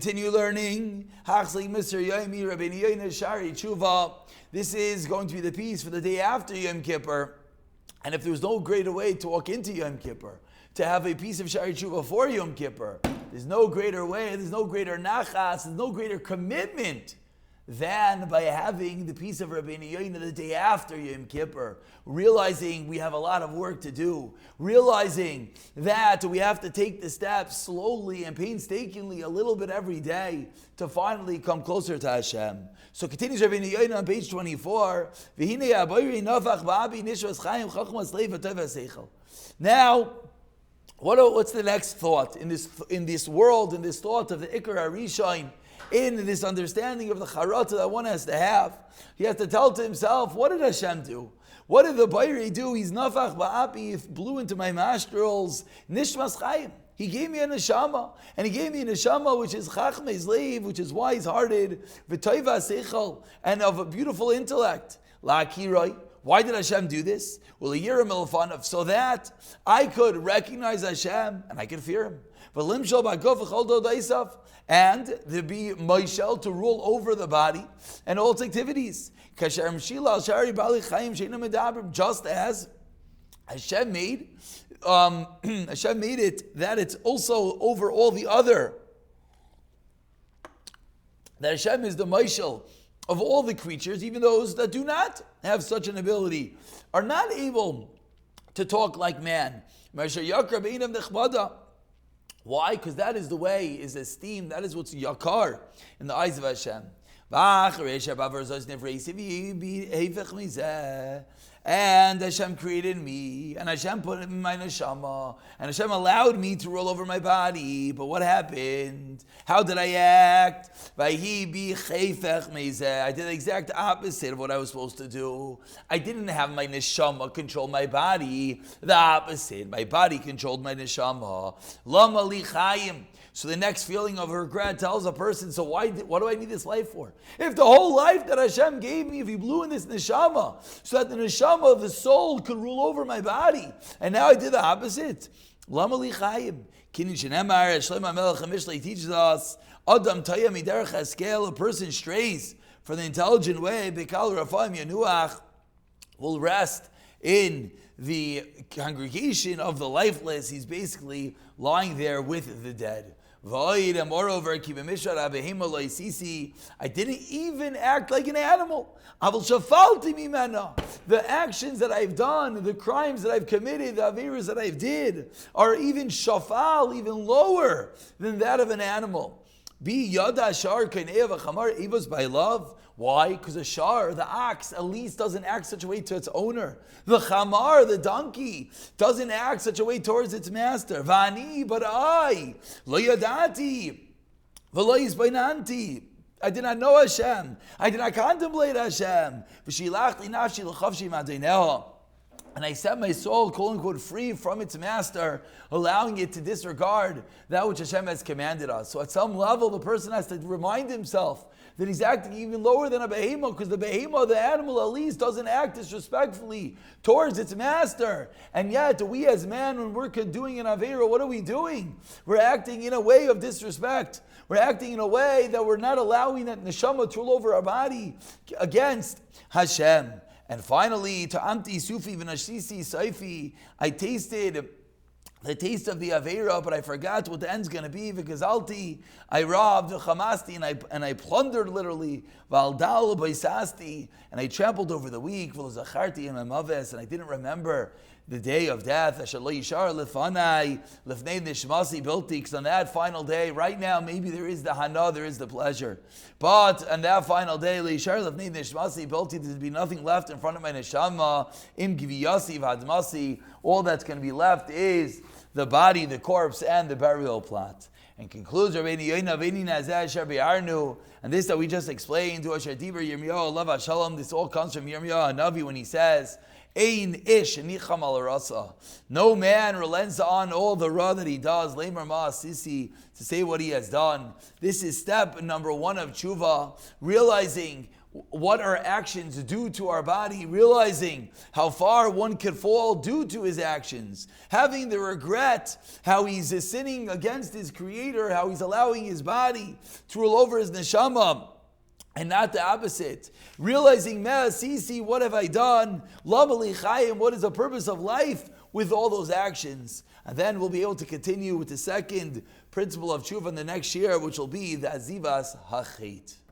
continue learning. Hachzek Mr. Yomi, Rabeinu Yona, Sharei Teshuva. This is going to be the piece for the day after Yom Kippur. And if there was no greater way to walk into Yom Kippur, to have a piece of Sharei Teshuva for Yom Kippur, there's no greater way, there's no greater nachas, there's no greater commitment than by having the piece of Rabeinu Yona the day after Yom Kippur, realizing we have a lot of work to do, realizing that we have to take the steps slowly and painstakingly a little bit every day to finally come closer to Hashem. So continues Rabeinu Yona on page 24. Now, what's the next thought in this world, in this thought of the Ikar HaRishon, in this understanding of the charata that one has to have? He has to tell to himself, what did Hashem do? What did the Bayri do? He's nafach ba'api, blew into my nostrils, nishmas chayim. He gave me a neshama, and he gave me a neshama which is chachmei leiv, which is wise-hearted, v'toiva seichel, and of a beautiful intellect. La'akiroi. Why did Hashem do this? Well, a year of so that I could recognize Hashem and I could fear Him. And there be Moishel to rule over the body and all its activities. Just as Hashem made it that it's also over all the other. That Hashem is the Moishel of all the creatures, even those that do not have such an ability, are not able to talk like man. Why? Because that is the way, is esteemed, that is what's yakar in the eyes of Hashem. And Hashem created me, and Hashem put in my neshama, and Hashem allowed me to roll over my body. But what happened? How did I act? I did the exact opposite of what I was supposed to do. I didn't have my neshama control my body. The opposite. My body controlled my neshama. Lama li chayim. So the next feeling of regret tells a person, so what do I need this life for? If the whole life that Hashem gave me, if He blew in this neshama, so that the neshama of the soul could rule over my body, and now I did the opposite. Lama li chayim. Kinin shenemar, Shlomo HaMelech HaMishlei teaches us, Adam taya miderech haskel, a person strays for the intelligent way, Bekal Rafam Yanuach, will rest in the congregation of the lifeless. He's basically lying there with the dead. And moreover, I didn't even act like an animal. The actions that I've done, the crimes that I've committed, the averas that I've did, are even shafal, even lower than that of an animal. By love. Why? Because a shar, the ox, at least doesn't act such a way to its owner. The chamar, the donkey, doesn't act such a way towards its master. Vani, but I, lo yadati, v'lo yizbainanti. I did not know Hashem. I did not contemplate Hashem. V'shilachli nafshi l'chavshi madeineha. And I set my soul, quote unquote, free from its master, allowing it to disregard that which Hashem has commanded us. So at some level, the person has to remind himself that he's acting even lower than a behemoth, because the behemoth, the animal, at least doesn't act disrespectfully towards its master. And yet, we as man, when we're doing an avera, what are we doing? We're acting in a way of disrespect. We're acting in a way that we're not allowing that neshama to rule over our body against Hashem. And finally, to Amti Sufi V'Nashisi Saifi, I tasted the taste of the Aveira, but I forgot what the end's going to be. V'Gazalti, I robbed, V'Chamasti, and I plundered literally. V'Aldal B'Isasti, and I trampled over the weak. V'Zacharti and Maves, and I didn't remember the day of death. Because on that final day, right now, maybe there is the hana, there is the pleasure. But on that final day, there'd be nothing left in front of my neshama. All that's going to be left is the body, the corpse, and the burial plot. And concludes Rabeinu Yona, and this that we just explained, this all comes from Yirmiyahu Hanavi when he says, Ein ish nicham al rasa. No man relents on all the ra that he does. Leimar ma'asisi, to say what he has done. This is step number 1 of tshuva, realizing what our actions do to our body, realizing how far one could fall due to his actions, having the regret how he's sinning against his creator, how he's allowing his body to rule over his neshama, and not the opposite. Realizing, Me'asisi, what have I done? Lamali chayim, what is the purpose of life with all those actions? And then we'll be able to continue with the second principle of tshuva in the next year, which will be the azivas hachet.